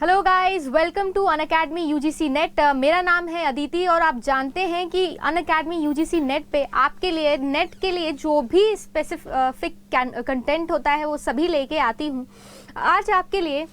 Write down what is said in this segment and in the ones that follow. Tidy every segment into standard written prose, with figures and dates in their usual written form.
Hello guys, welcome to Unacademy UGC NET. मेरा नाम है अदिति और आप जानते हैं कि अनअकैडमी यूजीसी नेट पे आपके लिए नेट के लिए जो भी स्पेसिफिक कंटेंट होता है वो सभी लेके आती हूँ। आज आपके लिए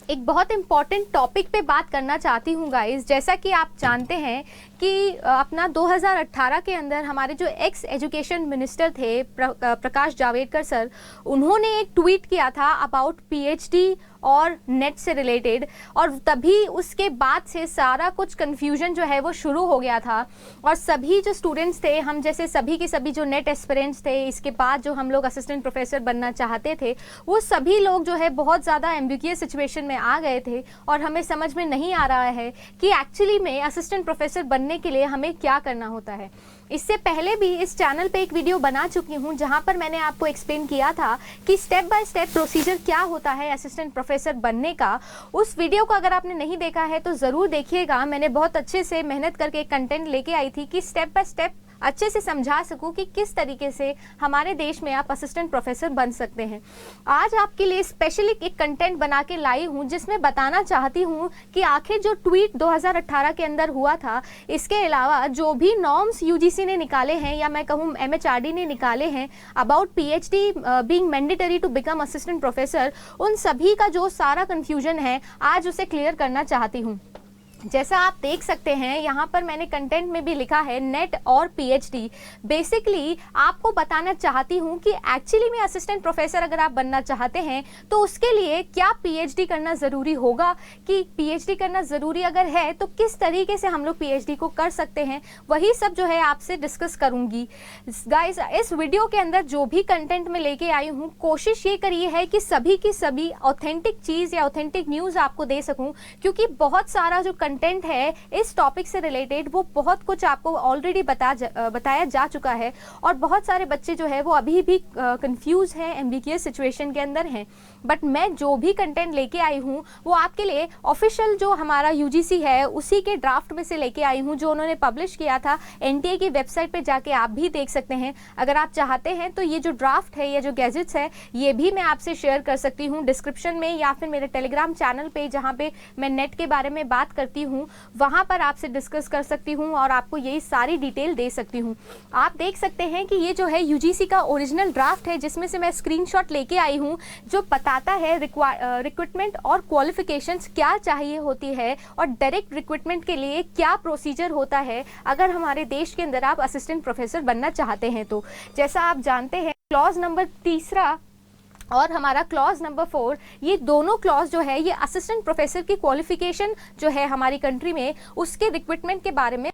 एक बहुत इम्पॉर्टेंट टॉपिक पे बात करना चाहती हूँ गाइस। जैसा कि आप जानते हैं कि अपना 2018 के अंदर हमारे जो एक्स एजुकेशन मिनिस्टर थे प्रकाश जावड़ेकर सर, उन्होंने एक ट्वीट किया था अबाउट पीएचडी और नेट से रिलेटेड, और तभी उसके बाद से सारा कुछ कन्फ्यूजन जो है वो शुरू हो गया था। और सभी जो स्टूडेंट्स थे, हम जैसे सभी के सभी जो नेट एस्पिरेंट्स थे, इसके बाद जो हम लोग असिस्टेंट प्रोफेसर बनना चाहते थे, वो सभी लोग जो है बहुत ज़्यादा एम्बिग्युअस सिचुएशन में आ गए थे और हमें समझ में नहीं आ रहा है कि एक्चुअली में असिस्टेंट प्रोफेसर बनने के लिए हमें क्या करना होता है। इससे पहले भी इस चैनल पे एक वीडियो बना चुकी हूँ जहाँ पर मैंने आपको एक्सप्लेन किया था कि स्टेप बाय स्टेप प्रोसीजर क्या होता है असिस्टेंट प्रोफेसर बनने का। उस वीडियो को अगर आपने नहीं देखा है तो ज़रूर देखिएगा। मैंने बहुत अच्छे से मेहनत करके कंटेंट लेके आई थी कि स्टेप बाय स्टेप अच्छे से समझा सकूं कि किस तरीके से हमारे देश में आप असिस्टेंट प्रोफेसर बन सकते हैं। आज आपके लिए स्पेशली एक कंटेंट बना के लाई हूं जिसमें बताना चाहती हूं कि आखिर जो ट्वीट 2018 के अंदर हुआ था, इसके अलावा जो भी नॉर्म्स यूजीसी ने निकाले हैं या मैं कहूँ एमएचआरडी ने निकाले हैं about PhD being mandatory to become assistant professor, उन सभी का जो सारा कन्फ्यूजन है आज उसे क्लियर करना चाहती हूँ। जैसा आप देख सकते हैं यहाँ पर मैंने कंटेंट में भी लिखा है नेट और पीएचडी। बेसिकली आपको बताना चाहती हूँ कि एक्चुअली में असिस्टेंट प्रोफेसर अगर आप बनना चाहते हैं तो उसके लिए क्या पीएचडी करना ज़रूरी होगा, कि पीएचडी करना ज़रूरी अगर है तो किस तरीके से हम लोग पीएचडी को कर सकते हैं, वही सब जो है आपसे डिस्कस करूँगी। गाइस, इस वीडियो के अंदर जो भी कंटेंट में लेके आई हूँ, कोशिश ये करिए है कि सभी की सभी ऑथेंटिक चीज़ या ऑथेंटिक न्यूज़ आपको दे सकूँ, क्योंकि बहुत सारा जो कंटेंट है इस टॉपिक से रिलेटेड वो बहुत कुछ आपको ऑलरेडी बताया जा चुका है और बहुत सारे बच्चे जो है वो अभी भी कंफ्यूज हैं, एम्बिगियस सिचुएशन के अंदर हैं। बट मैं जो भी कंटेंट लेके आई हूँ वो आपके लिए ऑफिशियल जो हमारा यूजीसी है उसी के ड्राफ्ट में से लेके आई हूँ, जो उन्होंने पब्लिश किया था। एनटीए की वेबसाइट पे जाके आप भी देख सकते हैं अगर आप चाहते हैं तो। ये जो ड्राफ्ट है, ये जो गैजेट्स है, ये भी मैं आपसे शेयर कर सकती हूँ डिस्क्रिप्शन में या फिर मेरे टेलीग्राम चैनल पे, जहाँ पे मैं नेट के बारे में बात करती हूँ, वहां पर आपसे डिस्कस कर सकती हूँ और आपको यही सारी डिटेल दे सकती हूँ। आप देख सकते हैं कि ये जो है यूजीसी का ओरिजिनल ड्राफ्ट है, जिसमें से मैं स्क्रीनशॉट लेके आई हूँ, जो बताता है रिक्रूटमेंट और क्वालिफिकेशंस क्या चाहिए होती है और डायरेक्ट रिक्रूटमेंट के लिए क्या प्रोसीजर होता है अगर हमारे देश के अंदर आप असिस्टेंट प्रोफेसर बनना चाहते हैं तो। जैसा आप जानते हैं क्लॉज नंबर 3 और हमारा क्लॉज नंबर 4, ये दोनों क्लॉज जो है ये असिस्टेंट प्रोफेसर की क्वालिफिकेशन जो है हमारी कंट्री में उसके रिक्रूटमेंट के बारे में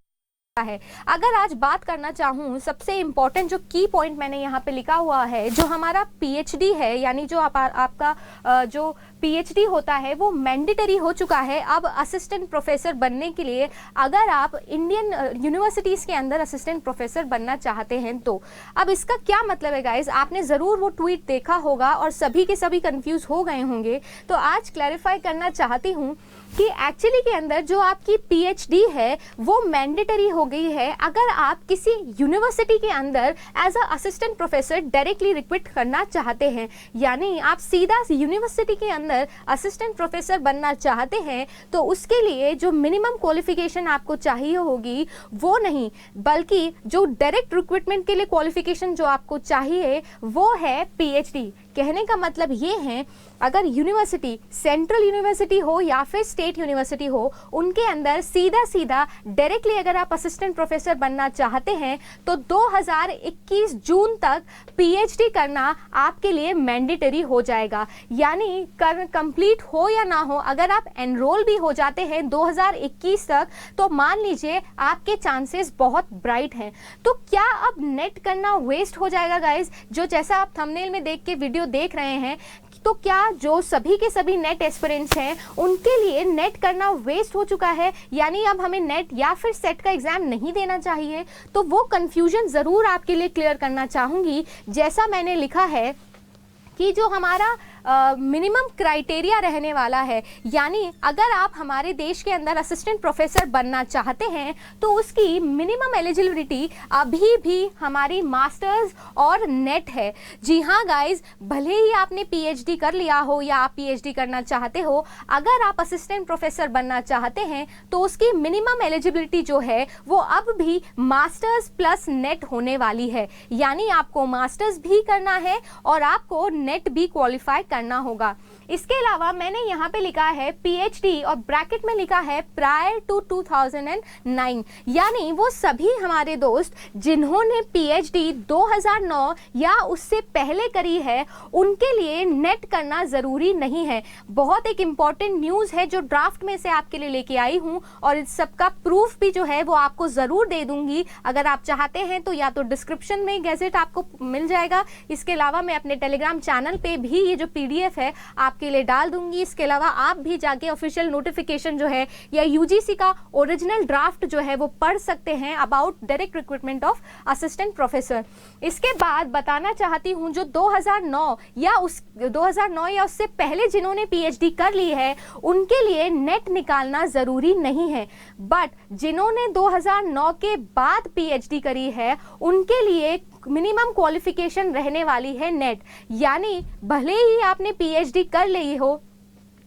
है। अगर आज बात करना चाहूँ, सबसे इम्पोर्टेंट जो की पॉइंट मैंने यहाँ पे लिखा हुआ है, जो हमारा पीएचडी है, यानी जो आपका जो पीएचडी होता है वो मैंडेटरी हो चुका है अब असिस्टेंट प्रोफेसर बनने के लिए। अगर आप इंडियन यूनिवर्सिटीज़ के अंदर असिस्टेंट प्रोफेसर बनना चाहते हैं तो अब इसका क्या मतलब है गाइज, आपने ज़रूर वो ट्वीट देखा होगा और सभी के सभी कंफ्यूज हो गए होंगे। तो आज क्लैरिफाई करना चाहती हूँ कि एक्चुअली के अंदर जो आपकी पीएचडी है वो मैंडेटरी हो गई है अगर आप किसी यूनिवर्सिटी के अंदर as a assistant professor directly recruit करना चाहते हैं। यानी आप सीधा यूनिवर्सिटी के अंदर असिस्टेंट प्रोफेसर बनना चाहते हैं तो उसके लिए जो मिनिमम क्वालिफिकेशन आपको चाहिए होगी वो नहीं, बल्कि जो डायरेक्ट रिक्रूटमेंट के लिए क्वालिफिकेशन जो आपको चाहिए वो है पीएचडी। कहने का मतलब ये है, अगर यूनिवर्सिटी सेंट्रल यूनिवर्सिटी हो या फिर स्टेट यूनिवर्सिटी हो, उनके अंदर सीधा डायरेक्टली अगर आप असिस्टेंट प्रोफेसर बनना चाहते हैं तो 2021 जून तक पीएचडी करना आपके लिए मैंडेटरी हो जाएगा। यानी कंप्लीट हो या ना हो, अगर आप एनरोल भी हो जाते हैं 2021 तक तो मान लीजिए आपके चांसेस बहुत ब्राइट हैं। तो क्या अब नेट करना वेस्ट हो जाएगा गाइज? जो जैसा आप थंबनेल में देख के वीडियो देख रहे हैं, तो क्या जो सभी के सभी नेट एस्पिरेंट्स हैं उनके लिए नेट करना वेस्ट हो चुका है, यानी अब हमें नेट या फिर सेट का एग्जाम नहीं देना चाहिए? तो वो कंफ्यूजन ज़रूर आपके लिए क्लियर करना चाहूँगी। जैसा मैंने लिखा है कि जो हमारा मिनिमम क्राइटेरिया रहने वाला है। यानी अगर आप हमारे देश के अंदर असिस्टेंट प्रोफेसर बनना चाहते हैं तो उसकी मिनिमम एलिजिबिलिटी अभी भी हमारी मास्टर्स और नेट है। जी हाँ गाइज, भले ही आपने पीएचडी कर लिया हो या आप पीएचडी करना चाहते हो, अगर आप असिस्टेंट प्रोफेसर बनना चाहते हैं तो उसकी मिनिमम एलिजिबिलिटी जो है वो अब भी मास्टर्स प्लस नेट होने वाली है। यानी आपको मास्टर्स भी करना है और आपको नेट भी क्वालिफाई करना होगा। इसके अलावा मैंने यहाँ पे लिखा है पीएचडी और ब्रैकेट में लिखा है प्रायर टू 2009, यानी वो सभी हमारे दोस्त जिन्होंने पीएचडी 2009 या उससे पहले करी है उनके लिए नेट करना ज़रूरी नहीं है। बहुत एक इम्पॉर्टेंट न्यूज़ है जो ड्राफ्ट में से आपके लिए लेके आई हूँ और इस सबका प्रूफ भी जो है वो आपको ज़रूर दे दूंगी। अगर आप चाहते हैं तो या तो डिस्क्रिप्शन में गैजेट आपको मिल जाएगा, इसके अलावा मैं अपने टेलीग्राम चैनल पे भी ये जो पीडीएफ है आपके लिए डाल दूंगी। इसके अलावा आप भी जाके ऑफिशियल नोटिफिकेशन जो है या यूजीसी का ओरिजिनल ड्राफ्ट जो है वो पढ़ सकते हैं about direct recruitment of assistant professor. इसके बाद बताना चाहती हूँ जो 2009 या उससे पहले जिन्होंने पीएचडी कर ली है उनके लिए नेट निकालना ज़रूरी नहीं है, बट जिन्होंने 2009 के बाद पीएचडी करी है उनके लिए मिनिमम क्वालिफिकेशन रहने वाली है नेट। यानी भले ही आपने पीएचडी कर ली हो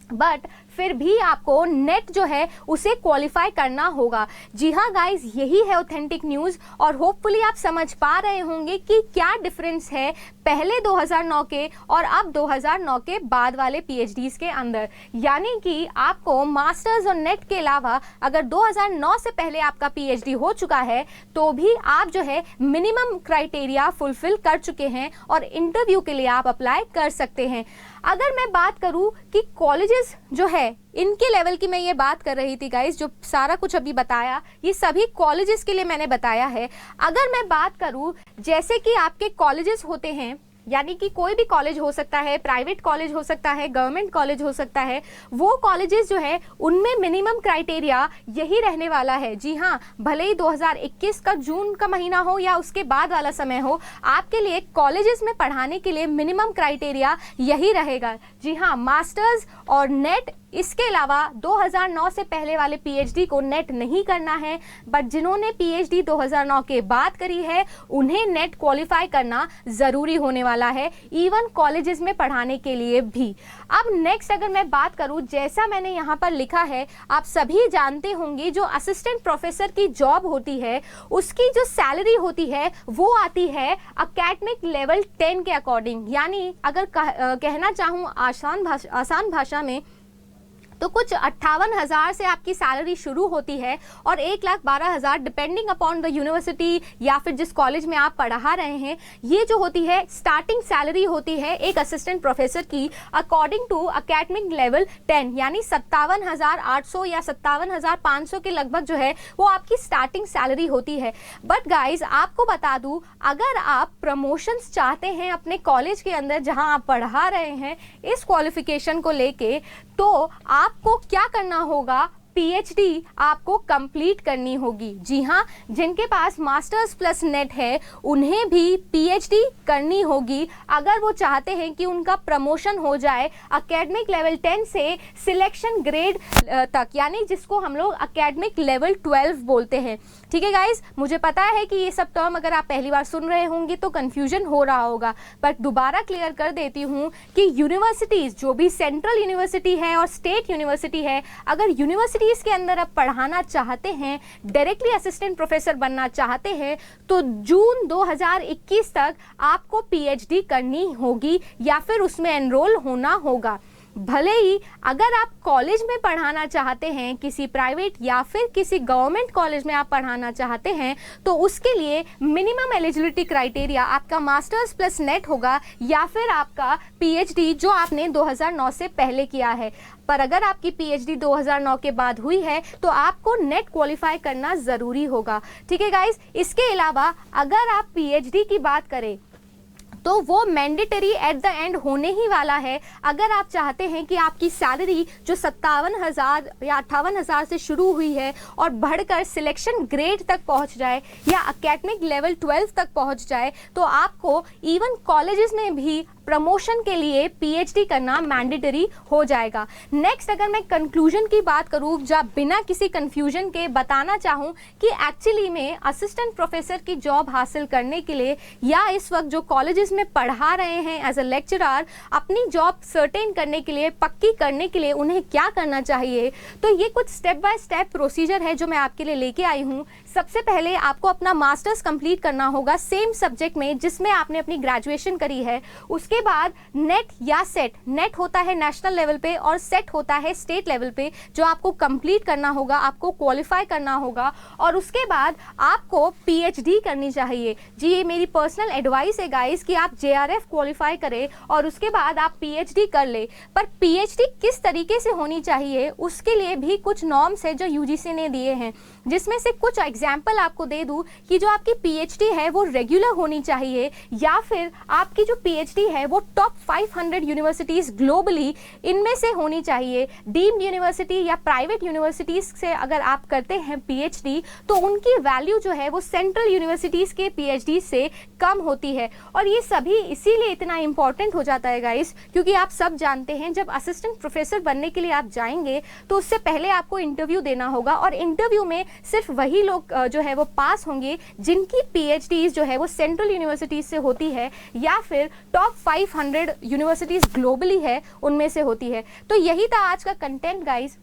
बट फिर भी आपको नेट जो है उसे क्वालिफाई करना होगा। जी हाँ गाइज, यही है ऑथेंटिक न्यूज़ और होपफुली आप समझ पा रहे होंगे कि क्या डिफरेंस है पहले 2009 के और अब 2009 के बाद वाले पीएचडीज के अंदर। यानी कि आपको मास्टर्स और नेट के अलावा अगर 2009 से पहले आपका पीएचडी हो चुका है तो भी आप जो है मिनिमम क्राइटेरिया फुलफिल कर चुके हैं और इंटरव्यू के लिए आप अप्लाई कर सकते हैं। अगर मैं बात करूं कि कॉलेजेस जो है इनके लेवल की, मैं ये बात कर रही थी गाइस, जो सारा कुछ अभी बताया ये सभी कॉलेजेस के लिए मैंने बताया है। अगर मैं बात करूं जैसे कि आपके कॉलेजेस होते हैं, यानी कि कोई भी कॉलेज हो सकता है, प्राइवेट कॉलेज हो सकता है, गवर्नमेंट कॉलेज हो सकता है, वो कॉलेजेस जो है उनमें मिनिमम क्राइटेरिया यही रहने वाला है। जी हाँ, भले ही 2021 का जून का महीना हो या उसके बाद वाला समय हो, आपके लिए कॉलेजेस में पढ़ाने के लिए मिनिमम क्राइटेरिया यही रहेगा। जी हाँ, मास्टर्स और नेट, इसके अलावा 2009 से पहले वाले पीएचडी को नेट नहीं करना है, बट जिन्होंने पीएचडी 2009 के बाद करी है उन्हें नेट क्वालिफाई करना ज़रूरी होने वाला है, इवन कॉलेजेस में पढ़ाने के लिए भी। अब नेक्स्ट अगर मैं बात करूं, जैसा मैंने यहाँ पर लिखा है, आप सभी जानते होंगे जो असिस्टेंट प्रोफेसर की जॉब होती है उसकी जो सैलरी होती है वो आती है अकेडमिक लेवल 10 के अकॉर्डिंग। यानी अगर कहना चाहूँ आसान भाषा में तो कुछ 58,000 से आपकी सैलरी शुरू होती है और 1,12,000 डिपेंडिंग अपॉन द यूनिवर्सिटी या फिर जिस कॉलेज में आप पढ़ा रहे हैं, ये जो होती है स्टार्टिंग सैलरी होती है एक असिस्टेंट प्रोफेसर की अकॉर्डिंग टू अकेडमिक लेवल 10, यानी 57,800 या 57,500 के लगभग जो है वो आपकी स्टार्टिंग सैलरी होती है। बट गाइज आपको बता दूं, अगर आप प्रमोशंस चाहते हैं अपने कॉलेज के अंदर जहां आप पढ़ा रहे हैं इस क्वालिफिकेशन को लेके, तो आपको क्या करना होगा, पीएचडी आपको कंप्लीट करनी होगी। जी हाँ, जिनके पास मास्टर्स प्लस नेट है उन्हें भी पीएचडी करनी होगी अगर वो चाहते हैं कि उनका प्रमोशन हो जाए एकेडमिक लेवल 10 से सिलेक्शन ग्रेड तक, यानी जिसको हम लोग एकेडमिक लेवल 12 बोलते हैं। ठीक है गाइज, मुझे पता है कि ये सब टर्म अगर आप पहली बार सुन रहे होंगे तो कन्फ्यूजन हो रहा होगा, बट दोबारा क्लियर कर देती हूँ कि यूनिवर्सिटीज़ जो भी सेंट्रल यूनिवर्सिटी है और स्टेट यूनिवर्सिटी है, अगर यूनिवर्सिटी इसके अंदर आप पढ़ाना चाहते हैं, डायरेक्टली असिस्टेंट प्रोफेसर बनना चाहते हैं, तो जून 2021 तक आपको पीएचडी करनी होगी या फिर उसमें एनरोल होना होगा। भले ही अगर आप कॉलेज में पढ़ाना चाहते हैं, किसी प्राइवेट या फिर किसी गवर्नमेंट कॉलेज में आप पढ़ाना चाहते हैं, तो उसके लिए मिनिमम एलिजिबिलिटी क्राइटेरिया आपका मास्टर्स प्लस नेट होगा या फिर आपका पीएचडी जो आपने 2009 से पहले किया है। पर अगर आपकी पीएचडी 2009 के बाद हुई है तो आपको नेट क्वालिफाई करना ज़रूरी होगा। ठीक है गाइज, इसके अलावा अगर आप पीएचडी की बात करें तो वो मैंडेटरी एट द एंड होने ही वाला है। अगर आप चाहते हैं कि आपकी सैलरी जो 57,000 या 58,000 से शुरू हुई है और बढ़कर सिलेक्शन ग्रेड तक पहुंच जाए या एकेडमिक लेवल 12 तक पहुंच जाए, तो आपको इवन कॉलेजेस में भी प्रमोशन के लिए पीएचडी करना मैंडेटरी हो जाएगा। नेक्स्ट, अगर मैं कंक्लूजन की बात करूं, जब बिना किसी कंफ्यूजन के बताना चाहूं कि एक्चुअली में असिस्टेंट प्रोफेसर की जॉब हासिल करने के लिए या इस वक्त जो कॉलेजेस में पढ़ा रहे हैं एज अ लेक्चरर, अपनी जॉब सर्टेन करने के लिए, पक्की करने के लिए उन्हें क्या करना चाहिए, तो ये कुछ स्टेप बाय स्टेप प्रोसीजर है जो मैं आपके लिए लेके आई हूँ। सबसे पहले आपको अपना मास्टर्स कंप्लीट करना होगा सेम सब्जेक्ट में जिसमें आपने अपनी ग्रेजुएशन करी है। उसके बाद नेट या सेट, नेट होता है नेशनल लेवल पे और सेट होता है स्टेट लेवल पे, जो आपको कंप्लीट करना होगा, आपको क्वालिफाई करना होगा और उसके बाद आपको पीएचडी करनी चाहिए। जी, ये मेरी पर्सनल एडवाइस है गाइस कि आप जेआरएफ क्वालिफाई करें और उसके बाद आप पीएचडी कर ले। पर पीएचडी किस तरीके से होनी चाहिए उसके लिए भी कुछ नॉर्म्स है जो यूजीसी ने दिए हैं, जिसमें से कुछ एग्जाम्पल आपको दे दूं कि जो आपकी पीएचडी है वो रेगुलर होनी चाहिए या फिर आपकी जो पीएचडी है वो टॉप 500 यूनिवर्सिटीज ग्लोबली इनमें से होनी चाहिए। डीम्ड यूनिवर्सिटी या प्राइवेट यूनिवर्सिटीज से अगर आप करते हैं पीएचडी तो उनकी वैल्यू जो है वो सेंट्रल यूनिवर्सिटीज के पीएचडी से कम होती है। और ये सभी इसीलिए इतना इंपॉर्टेंट हो जाता है गाइस, क्योंकि आप सब जानते हैं जब असिस्टेंट प्रोफेसर बनने के लिए आप जाएंगे तो उससे पहले आपको इंटरव्यू देना होगा और इंटरव्यू में सिर्फ वही लोग जो है वो पास होंगे जिनकी पीएचडीज जो है वो सेंट्रल यूनिवर्सिटीज से होती है या फिर टॉप 500 यूनिवर्सिटीज ग्लोबली है उनमें से होती है। तो यही था आज का कंटेंट गाइस,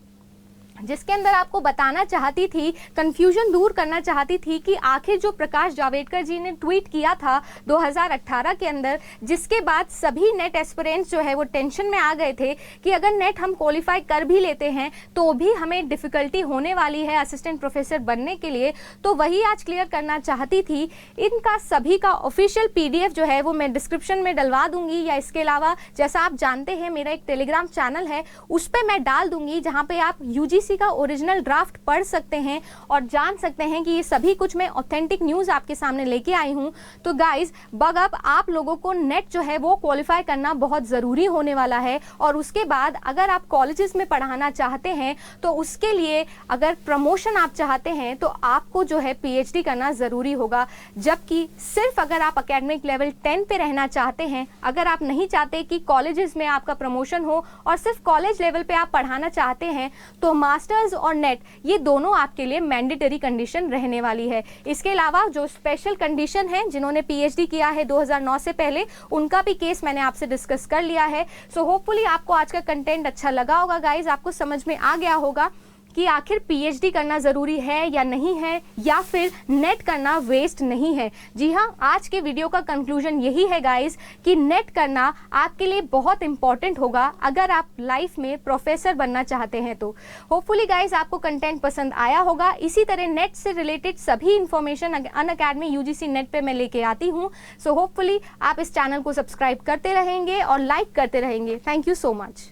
जिसके अंदर आपको बताना चाहती थी, कंफ्यूजन दूर करना चाहती थी कि आखिर जो प्रकाश जावड़ेकर जी ने ट्वीट किया था 2018 के अंदर, जिसके बाद सभी नेट एस्पिरेंट्स जो है वो टेंशन में आ गए थे कि अगर नेट हम क्वालिफाई कर भी लेते हैं तो भी हमें डिफ़िकल्टी होने वाली है असिस्टेंट प्रोफेसर बनने के लिए, तो वही आज क्लियर करना चाहती थी। इनका सभी का ऑफिशियल पीडीएफ जो है वो मैं डिस्क्रिप्शन में डलवा दूंगी, या इसके अलावा जैसा आप जानते हैं मेरा एक टेलीग्राम चैनल है उस पर मैं डाल दूंगी, जहाँ पे आप यूजीसी का ओरिजिनल ड्राफ्ट पढ़ सकते हैं और जान सकते हैं कि ये सभी कुछ मैं ऑथेंटिक न्यूज़ आपके सामने लेके आई हूँ। तो गाइज अब आप लोगों को नेट जो है वो क्वालिफाई करना बहुत ज़रूरी होने वाला है और उसके बाद अगर आप कॉलेजेस में पढ़ाना चाहते हैं तो उसके लिए अगर प्रमोशन आप चाहते हैं तो आपको जो है पीएचडी करना ज़रूरी होगा। जबकि सिर्फ अगर आप एकेडमिक लेवल 10 पे रहना चाहते हैं, अगर आप नहीं चाहते कि कॉलेजेस में आपका प्रमोशन हो और सिर्फ कॉलेज लेवल पे आप पढ़ाना चाहते हैं, तो मास्टर्स और नेट ये दोनों आपके लिए मैंडेटरी कंडीशन रहने वाली है। इसके अलावा जो स्पेशल कंडीशन है, जिन्होंने पीएचडी किया है 2009 से पहले, उनका भी केस मैंने आपसे डिस्कस कर लिया है। सो होपफुली आपको आज का कंटेंट अच्छा लगा होगा गाइज, आपको समझ में आ गया होगा कि आखिर पीएचडी करना ज़रूरी है या नहीं है, या फिर नेट करना वेस्ट नहीं है। जी हाँ, आज के वीडियो का कंक्लूजन यही है गाइस कि नेट करना आपके लिए बहुत इंपॉर्टेंट होगा अगर आप लाइफ में प्रोफेसर बनना चाहते हैं तो। होपफुली गाइस आपको कंटेंट पसंद आया होगा। इसी तरह नेट से रिलेटेड सभी इंफॉर्मेशन अनअकैडमी यूजीसी नेट पे मैं लेके आती हूँ। सो होपफुली आप इस चैनल को सब्सक्राइब करते रहेंगे और लाइक करते रहेंगे। Thank you so much.